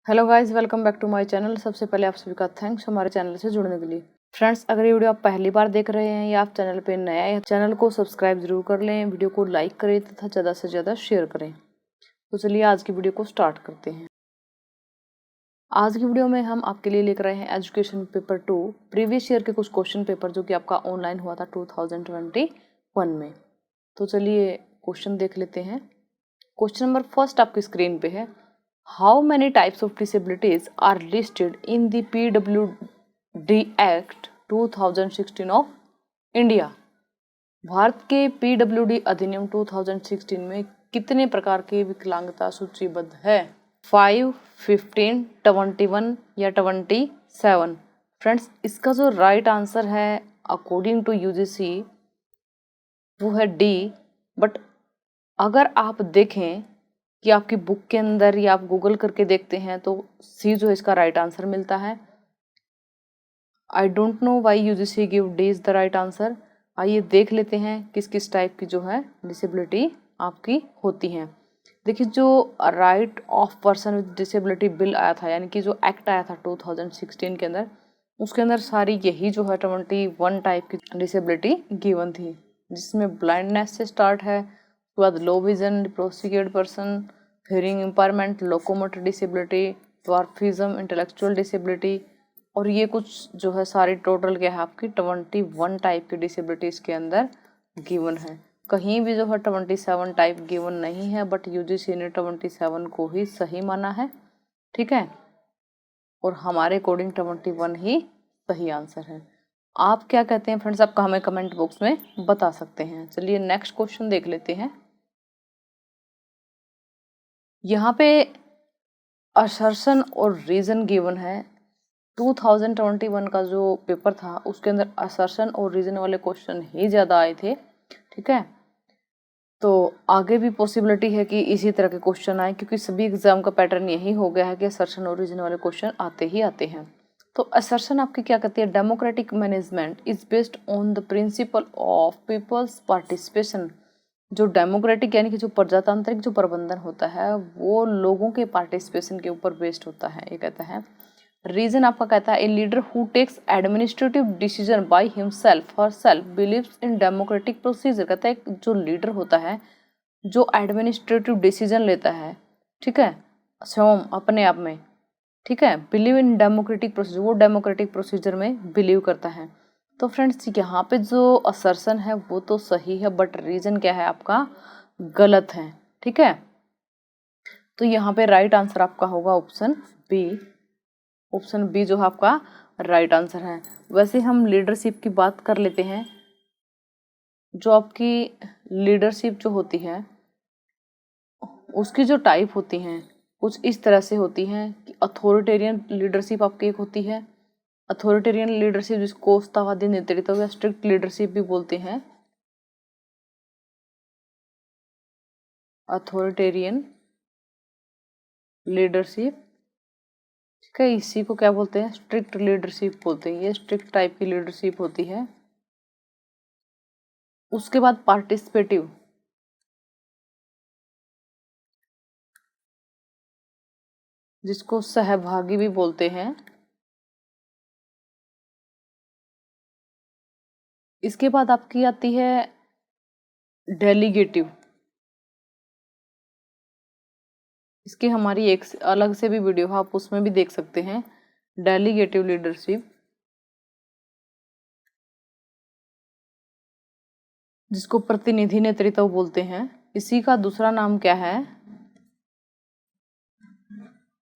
Hello guys, welcome back to my channel. सबसे पहले आप सभी का थैंक्स हमारे चैनल से जुड़ने के लिए। फ्रेंड्स, अगर ये वीडियो आप पहली बार देख रहे हैं या आप चैनल पे नया है, चैनल को सब्सक्राइब जरूर कर लें, वीडियो को लाइक करें तथा ज़्यादा से ज़्यादा शेयर करें। तो चलिए आज की वीडियो को स्टार्ट करते हैं। आज की वीडियो में हम आपके लिए लेकर आए हैं एजुकेशन पेपर 2 प्रीवियस ईयर के कुछ क्वेश्चन पेपर जो कि आपका ऑनलाइन हुआ था 2021 में। तो चलिए क्वेश्चन देख लेते हैं। क्वेश्चन नंबर फर्स्ट आपकी स्क्रीन पे है। How many types of disabilities are listed in the PWD act 2016 of India. Bharat के PWD अधिनियम 2016 में कितने प्रकार की विकलांगता सूचीबद्ध है? 5, 15, 21 या 27? फ्रेंड्स, इसका जो राइट आंसर है अकॉर्डिंग टू UGC वो है डी। बट अगर आप देखें कि आपकी बुक के अंदर या आप गूगल करके देखते हैं तो सी जो है इसका राइट आंसर मिलता है। I don't know why UGC give D is the right answer. आइए देख लेते हैं किस किस टाइप की जो है डिसेबिलिटी आपकी होती हैं। देखिए, जो right of person with disability bill आया था, यानी कि जो एक्ट आया था 2016 के अंदर, उसके अंदर सारी यही जो है 21 टाइप की डिसेबिलिटी गिवन थी, जिसमें ब्लाइंडनेस से स्टार्ट है, उसके बाद लो विजन, डिप्रोसिकेट person, hearing impairment, locomotor disability, dwarfism, intellectual disability, और ये कुछ जो है सारी टोटल क्या है आपकी 21 टाइप की डिसेबिलिटीज के अंदर गिवन है। कहीं भी जो है 27 टाइप गिवन नहीं है, बट UGC ने 27 को ही सही माना है। ठीक है, और हमारे अकॉर्डिंग 21 ही सही आंसर है। आप क्या कहते हैं फ्रेंड्स? आपका हमें कमेंट बॉक्स में बता सकते हैं। चलिए नेक्स्ट क्वेश्चन देख लेते हैं। यहाँ पे असर्शन और रीजन गिवन है। 2021 का जो पेपर था उसके अंदर असर्शन और रीजन वाले क्वेश्चन ही ज़्यादा आए थे। ठीक है, तो आगे भी पॉसिबिलिटी है कि इसी तरह के क्वेश्चन आए, क्योंकि सभी एग्जाम का पैटर्न यही हो गया है कि असर्शन और रीजन वाले क्वेश्चन आते ही आते हैं। तो असर्शन आपकी क्या कहती है? Democratic management is based on the principle of peoples participation. जो डेमोक्रेटिक यानी कि जो प्रजातांत्रिक जो प्रबंधन होता है वो लोगों के पार्टिसिपेशन के ऊपर बेस्ड होता है, ये कहता है। रीजन आपका कहता है a leader who takes administrative decision by himself और self believes in democratic procedure. कहता है जो लीडर होता है जो एडमिनिस्ट्रेटिव डिसीजन लेता है, ठीक है, स्वयं अपने आप में, ठीक है, बिलीव इन डेमोक्रेटिक प्रोसीजर, वो डेमोक्रेटिक प्रोसीजर में बिलीव करता है। तो फ्रेंड्स, यहाँ पे जो असर्शन है वो तो सही है, बट रीजन क्या है आपका? गलत है। ठीक है, तो यहाँ पे राइट आंसर आपका होगा ऑप्शन बी। ऑप्शन बी जो है आपका राइट आंसर है। वैसे हम लीडरशिप की बात कर लेते हैं। जो आपकी लीडरशिप जो होती है उसकी जो टाइप होती हैं कुछ इस तरह से होती हैं कि अथॉरिटेरियन लीडरशिप आपकी एक होती है। अथॉरिटेरियन लीडरशिप जिसको कोस्तावादी नेतृत्व या स्ट्रिक्ट लीडरशिप भी बोलते हैं। अथॉरिटेरियन लीडरशिप, ठीक है, इसी को क्या बोलते हैं? स्ट्रिक्ट लीडरशिप बोलते हैं। ये स्ट्रिक्ट टाइप की लीडरशिप होती है। उसके बाद पार्टिसिपेटिव, जिसको सहभागी भी बोलते हैं। इसके बाद आपकी आती है डेलीगेटिव। इसकी हमारी एक अलग से भी वीडियो है, आप उसमें भी देख सकते हैं। डेलीगेटिव लीडरशिप, जिसको प्रतिनिधि नेतृत्व बोलते हैं। इसी का दूसरा नाम क्या है?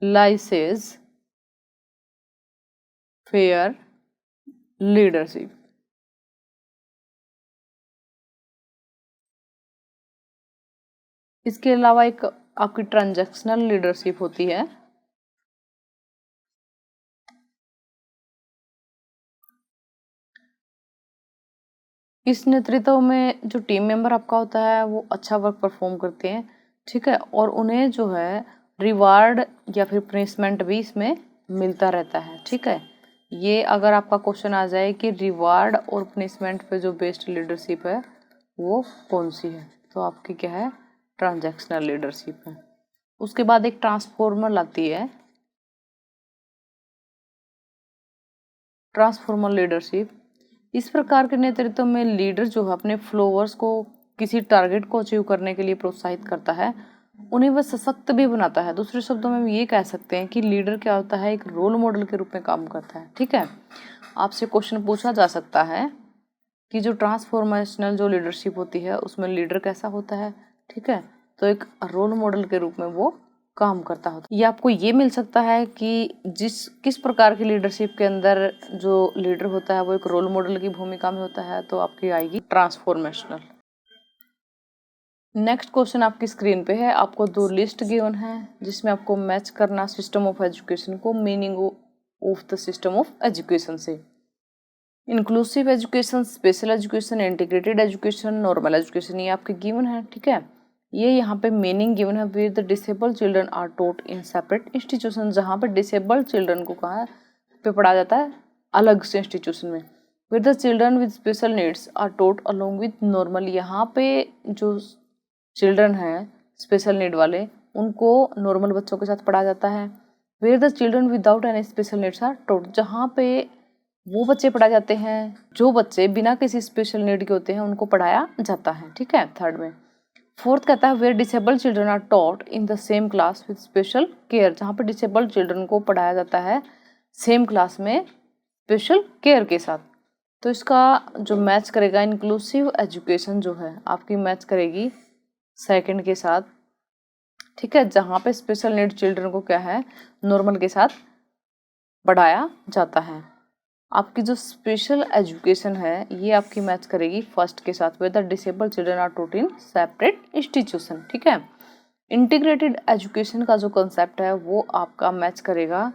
Lysis fair leadership. इसके अलावा एक आपकी ट्रांजैक्शनल लीडरशिप होती है। इस नेतृत्व में जो टीम मेंबर आपका होता है वो अच्छा वर्क परफॉर्म करते हैं, ठीक है, और उन्हें जो है रिवार्ड या फिर पनिशमेंट भी इसमें मिलता रहता है। ठीक है, ये अगर आपका क्वेश्चन आ जाए कि रिवार्ड और पनिशमेंट पे जो बेस्ड लीडरशिप है वो कौन सी है, तो आपकी क्या है? ट्रांजैक्शनल लीडरशिप है। उसके बाद एक ट्रांसफॉर्मर आती है। Transformer leadership. इस प्रकार के नेतृत्व में लीडर जो है अपने फॉलोअर्स को किसी टारगेट को अचीव करने के लिए प्रोत्साहित करता है, उन्हें वह सशक्त भी बनाता है। दूसरे शब्दों में हम ये कह सकते हैं कि लीडर क्या होता है, एक रोल मॉडल के रूप में काम करता है। ठीक है, आपसे क्वेश्चन पूछा जा सकता है कि जो ट्रांसफॉर्मेशनल जो लीडरशिप होती है उसमें लीडर कैसा होता है। ठीक है, तो एक रोल मॉडल के रूप में वो काम करता होता है। ये आपको ये मिल सकता है कि किस प्रकार की लीडरशिप के अंदर जो लीडर होता है वो एक रोल मॉडल की भूमिका में होता है, तो आपकी आएगी ट्रांसफॉर्मेशनल। नेक्स्ट क्वेश्चन आपकी स्क्रीन पे है, आपको 2 लिस्ट गिवन है जिसमें आपको मैच करना सिस्टम ऑफ एजुकेशन को meaning of the system of education से। Inclusive education, special education, integrated education, normal education, ये आपके गिवन है। ठीक है, ये यहाँ पे मीनिंग गिवन है, where the disabled children are taught in separate institution, जहाँ पे डिसेबल्ड चिल्ड्रन को कहाँ पे पढ़ाया जाता है, अलग से इंस्टीट्यूशन में। Where the children with special needs are taught along with normal, यहाँ पे जो चिल्ड्रन हैं स्पेशल नीड वाले उनको नॉर्मल बच्चों के साथ पढ़ाया जाता है। Where the children without any special needs are taught, जहाँ पे वो बच्चे पढ़ाए जाते हैं जो बच्चे बिना किसी स्पेशल नीड के होते हैं, उनको पढ़ाया जाता है। ठीक है, थर्ड में। फोर्थ कहता है where disabled children are taught in the same class with special care, जहाँ पे डिसेबल्ड चिल्ड्रन को पढ़ाया जाता है सेम क्लास में स्पेशल केयर के साथ। तो इसका जो मैच करेगा इंक्लूसिव एजुकेशन जो है आपकी मैच करेगी सेकंड के साथ। ठीक है, जहाँ पे स्पेशल नीड चिल्ड्रन को क्या है, नॉर्मल के साथ पढ़ाया जाता है। आपकी जो स्पेशल एजुकेशन है ये आपकी मैच करेगी फर्स्ट के साथ, where the disabled children are taught in separate institution. ठीक है, इंटीग्रेटेड एजुकेशन का जो कॉन्सेप्ट है वो आपका मैच करेगा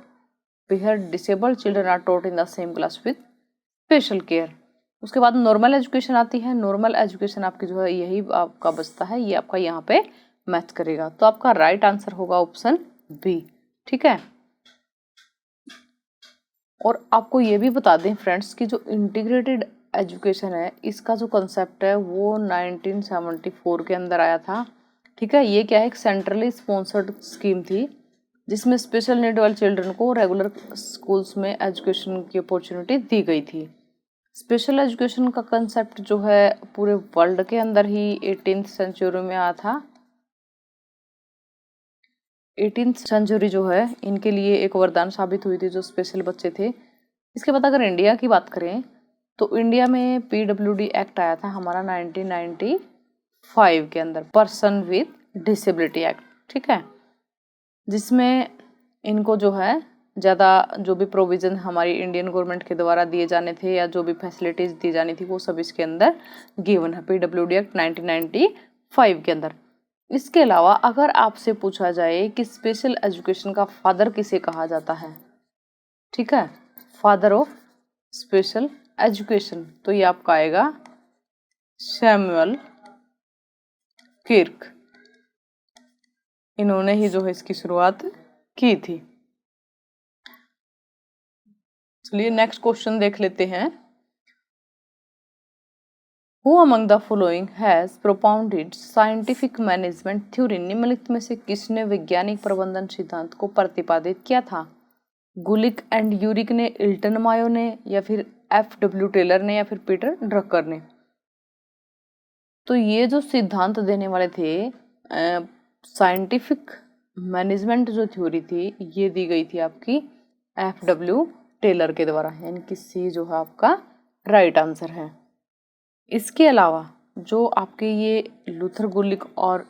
where disabled children are taught in the same class with special care. उसके बाद नॉर्मल एजुकेशन आती है। नॉर्मल एजुकेशन आपकी जो है यही आपका बचता है, ये आपका यहाँ पे मैच करेगा। तो आपका राइट आंसर होगा ऑप्शन बी। ठीक है, और आपको ये भी बता दें फ्रेंड्स कि जो इंटीग्रेटेड एजुकेशन है इसका जो कॉन्सेप्ट है वो 1974 के अंदर आया था। ठीक है, ये क्या है, एक सेंट्रली स्पॉन्सर्ड स्कीम थी जिसमें स्पेशल नीड वाले चिल्ड्रन को रेगुलर स्कूल्स में एजुकेशन की अपॉर्चुनिटी दी गई थी। स्पेशल एजुकेशन का कंसेप्ट जो है पूरे वर्ल्ड के अंदर ही 18th सेंचुरी में आया था। 18th सेंचुरी जो है इनके लिए एक वरदान साबित हुई थी जो स्पेशल बच्चे थे। इसके बाद अगर इंडिया की बात करें तो इंडिया में PWD एक्ट आया था हमारा 1995 के अंदर, पर्सन विद डिसेबिलिटी एक्ट। ठीक है, जिसमें इनको जो है ज़्यादा जो भी प्रोविज़न हमारी इंडियन गवर्नमेंट के द्वारा दिए जाने थे या जो भी फैसिलिटीज़ दी जानी थी वो सब इसके अंदर गिवन है PWD एक्ट 1995 के अंदर। इसके अलावा अगर आपसे पूछा जाए कि स्पेशल एजुकेशन का फादर किसे कहा जाता है, ठीक है, फादर ऑफ स्पेशल एजुकेशन, तो ये आपका आएगा सैमुअल किर्क। इन्होंने ही जो है इसकी शुरुआत की थी। चलिए नेक्स्ट क्वेश्चन देख लेते हैं। Who among the following has propounded scientific management theory? निम्नलिखित में से किसने वैज्ञानिक प्रबंधन सिद्धांत को प्रतिपादित किया था? गुलिक एंड यूरिक ने, इल्टन मायो ने, या फिर FW टेलर ने, या फिर पीटर ड्रकर ने? तो ये जो सिद्धांत देने वाले थे साइंटिफिक मैनेजमेंट जो थ्योरी थी ये दी गई थी आपकी FW टेलर के द्वारा, यानी कि सी जो है आपका राइट आंसर है। इसके अलावा जो आपके ये लूथर गुलिक और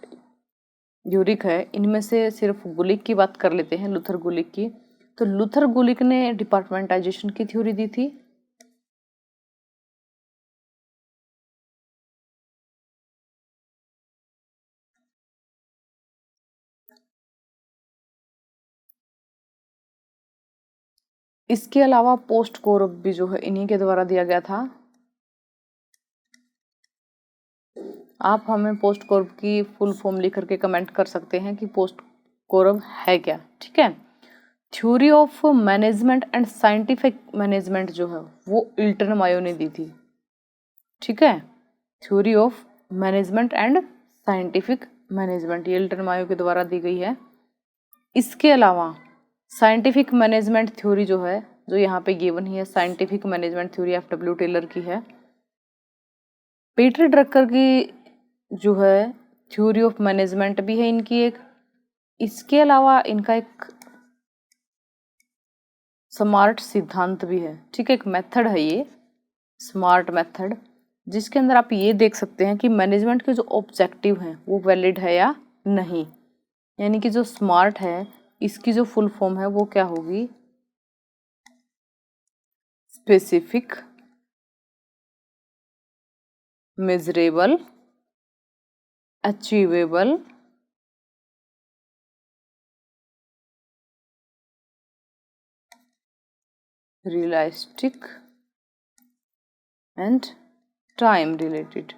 यूरिक है इनमें से सिर्फ गुलिक की बात कर लेते हैं, लूथर गुलिक की। तो लूथर गुलिक ने डिपार्टमेंटाइजेशन की थ्योरी दी थी। इसके अलावा पोस्ट कोरब भी जो है इन्हीं के द्वारा दिया गया था। आप हमें पोस्ट कोरब की फुल फॉर्म लिख करके कमेंट कर सकते हैं कि पोस्ट कोरब है क्या। ठीक है, theory of management and scientific management जो है वो इल्टन मायो ने दी थी। ठीक है, theory of management and scientific management ये इल्टन मायो के द्वारा दी गई है। इसके अलावा साइंटिफिक मैनेजमेंट थ्योरी जो है जो यहाँ पे गिवन ही है, scientific management theory F.W. Taylor की है। पीटर ड्रकर की जो है थ्योरी ऑफ मैनेजमेंट भी है इनकी एक। इसके अलावा इनका एक स्मार्ट सिद्धांत भी है, ठीक है, एक मेथड है ये स्मार्ट मेथड, जिसके अंदर आप ये देख सकते हैं कि मैनेजमेंट के जो ऑब्जेक्टिव हैं वो वैलिड है या नहीं। यानी कि जो स्मार्ट है इसकी जो फुल फॉर्म है वो क्या होगी, specific, measurable, achievable, realistic and time related.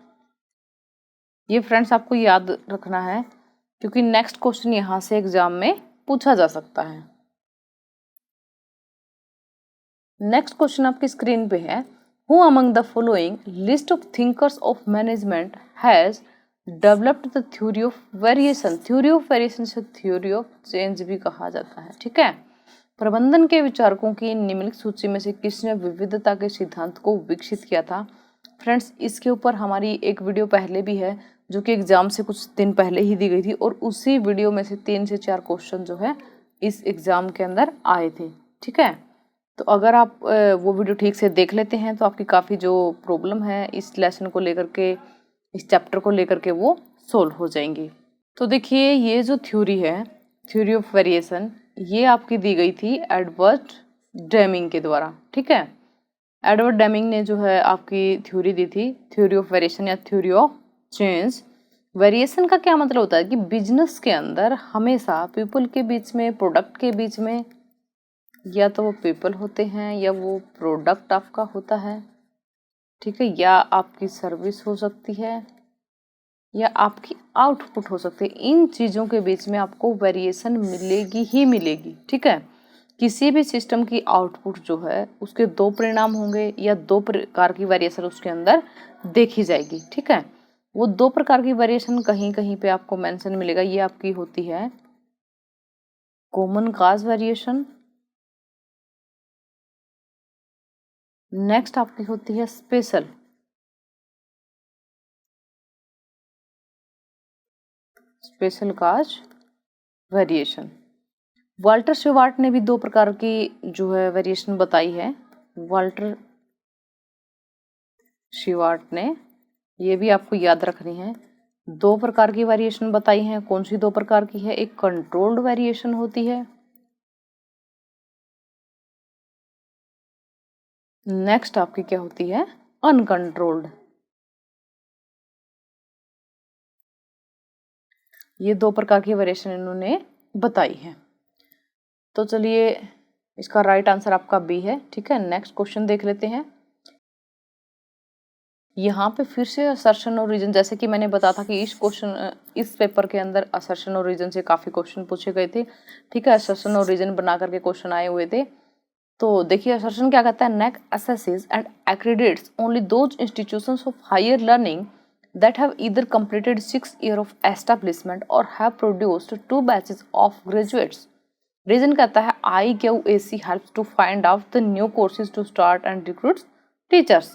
ये फ्रेंड्स आपको याद रखना है क्योंकि नेक्स्ट क्वेश्चन यहाँ से एग्जाम में पूछा जा सकता है। नेक्स्ट क्वेश्चन आपकी स्क्रीन पे है, who among the following list of thinkers of management has developed the theory of variation. Theory of variation से थ्योरी ऑफ चेंज भी कहा जाता है, ठीक है। प्रबंधन के विचारकों की निम्नलिखित सूची में से किसने विविधता के सिद्धांत को विकसित किया था। फ्रेंड्स इसके ऊपर हमारी एक वीडियो पहले भी है जो कि एग्जाम से कुछ दिन पहले ही दी गई थी, और उसी वीडियो में से 3 से 4 क्वेश्चन जो है इस एग्जाम के अंदर आए थे, ठीक है। तो अगर आप वो वीडियो ठीक से देख लेते हैं तो आपकी काफ़ी जो प्रॉब्लम है इस लेसन को लेकर के, इस चैप्टर को लेकर के, वो सोल्व हो जाएंगी। तो देखिए ये जो थ्योरी है थ्योरी ऑफ वेरिएशन, ये आपकी दी गई थी एडवर्ड डेमिंग के द्वारा, ठीक है। एडवर्ड डेमिंग ने जो है आपकी थ्योरी दी थी, थ्योरी ऑफ वेरिएशन या थ्योरी ऑफ चेंज। वेरिएशन का क्या मतलब होता है कि बिजनेस के अंदर हमेशा पीपल के बीच में, प्रोडक्ट के बीच में, या तो वो पीपल होते हैं या वो प्रोडक्ट आपका होता है, ठीक है, या आपकी सर्विस हो सकती है या आपकी आउटपुट हो सकती है। इन चीज़ों के बीच में आपको वेरिएशन मिलेगी ही मिलेगी, ठीक है। किसी भी सिस्टम की आउटपुट जो है उसके 2 परिणाम होंगे या 2 प्रकार की वेरिएशन उसके अंदर देखी जाएगी, ठीक है। वो 2 प्रकार की वेरिएशन कहीं कहीं पे आपको मेंशन मिलेगा। ये आपकी होती है कॉमन काज वेरिएशन, नेक्स्ट आपकी होती है स्पेशल काज वेरिएशन। वाल्टर शेवार्ट ने भी 2 प्रकार की जो है वेरिएशन बताई है। वाल्टर शेवार्ट ने, ये भी आपको याद रखनी है, 2 प्रकार की वेरिएशन बताई हैं। कौन सी 2 प्रकार की है, एक कंट्रोल्ड वेरिएशन होती है, नेक्स्ट आपकी क्या होती है, अनकंट्रोल्ड। ये 2 प्रकार की वेरिएशन इन्होंने बताई है। तो चलिए इसका राइट आंसर आपका बी है, ठीक है। नेक्स्ट क्वेश्चन देख लेते हैं। यहाँ पे फिर से असर्शन और रीजन, जैसे कि मैंने बताया था कि इस पेपर के अंदर असर्शन और रीजन से काफ़ी क्वेश्चन पूछे गए थे, ठीक है। असर्शन और रीजन बना करके क्वेश्चन आए हुए थे। तो देखिए असर्शन क्या कहता है, NAAC assesses and accredits only those institutions of higher learning that have either completed 6 years of establishment or have produced 2 batches of graduates. Reason कहता है IQAC helps to find out the new courses to start and recruit teachers.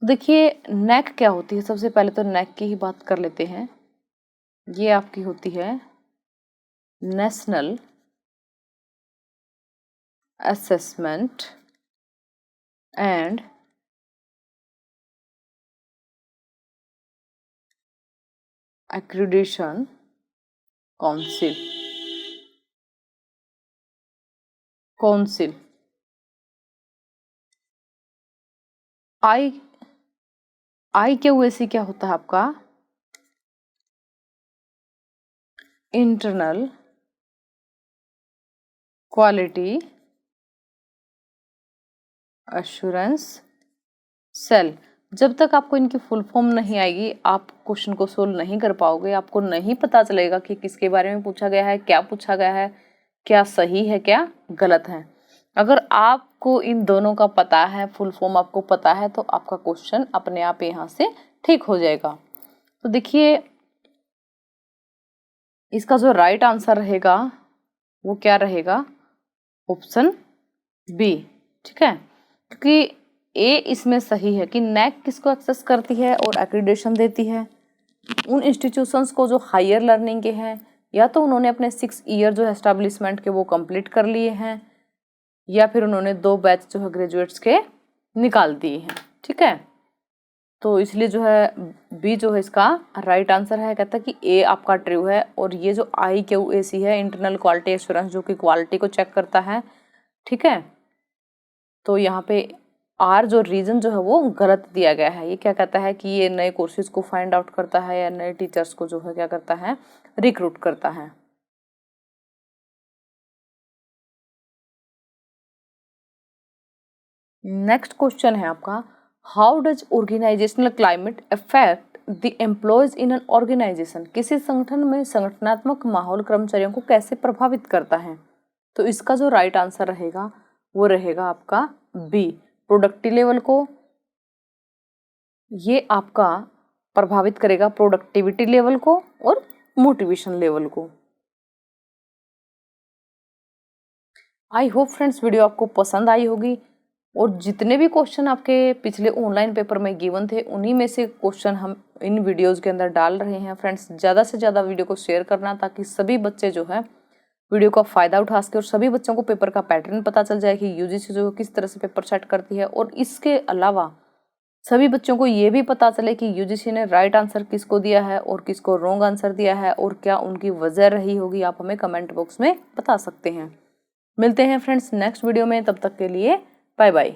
देखिए नेक क्या होती है, सबसे पहले तो नेक की ही बात कर लेते हैं। ये आपकी होती है national assessment and accreditation council. IQAC क्या होता है आपका, इंटरनल क्वालिटी अश्योरेंस सेल। जब तक आपको इनकी फुल फॉर्म नहीं आएगी आप क्वेश्चन को सोल्व नहीं कर पाओगे, आपको नहीं पता चलेगा कि किसके बारे में पूछा गया है, क्या पूछा गया है, क्या सही है क्या गलत है। अगर आपको इन दोनों का पता है, फुल फॉर्म आपको पता है, तो आपका क्वेश्चन अपने आप यहाँ से ठीक हो जाएगा। तो देखिए इसका जो राइट आंसर रहेगा वो क्या रहेगा, ऑप्शन बी, ठीक है, क्योंकि ए इसमें सही है कि नैक किसको एक्सेस करती है और एक्रीडेशन देती है, उन इंस्टीट्यूशंस को जो हायर लर्निंग के हैं, या तो उन्होंने अपने 6 ईयर जो एस्टेब्लिशमेंट के वो कंप्लीट कर लिए हैं, या फिर उन्होंने 2 बैच जो है ग्रेजुएट्स के निकाल दिए हैं, ठीक है। तो इसलिए जो है बी जो है इसका राइट आंसर है। कहता है कि ए आपका ट्रू है, और ये जो IQAC है, इंटरनल क्वालिटी एश्योरेंस, जो कि क्वालिटी को चेक करता है, ठीक है। तो यहाँ पे आर जो रीजन जो है वो गलत दिया गया है। ये क्या कहता है कि ये नए कोर्सेज को फाइंड आउट करता है या नए टीचर्स को जो है क्या करता है, रिक्रूट करता है। नेक्स्ट क्वेश्चन है आपका, how does organisational climate affect the employees in an organisation. किसी संगठन में संगठनात्मक माहौल कर्मचारियों को कैसे प्रभावित करता है। तो इसका जो राइट आंसर रहेगा वो रहेगा आपका बी, प्रोडक्टिव लेवल को। ये आपका प्रभावित करेगा प्रोडक्टिविटी लेवल को और मोटिवेशन लेवल को। आई होप फ्रेंड्स वीडियो आपको पसंद आई होगी, और जितने भी क्वेश्चन आपके पिछले ऑनलाइन पेपर में गिवन थे उन्हीं में से क्वेश्चन हम इन वीडियोस के अंदर डाल रहे हैं। फ्रेंड्स ज़्यादा से ज़्यादा वीडियो को शेयर करना, ताकि सभी बच्चे जो है वीडियो का फ़ायदा उठा सके और सभी बच्चों को पेपर का पैटर्न पता चल जाए कि यूजीसी जो किस तरह से पेपर सेट करती है, और इसके अलावा सभी बच्चों को ये भी पता चले कि यूजीसी ने राइट आंसर किसको दिया है और किसको रॉन्ग आंसर दिया है, और क्या उनकी वजह रही होगी। आप हमें कमेंट बॉक्स में बता सकते हैं। मिलते हैं फ्रेंड्स नेक्स्ट वीडियो में, तब तक के लिए बाय बाय।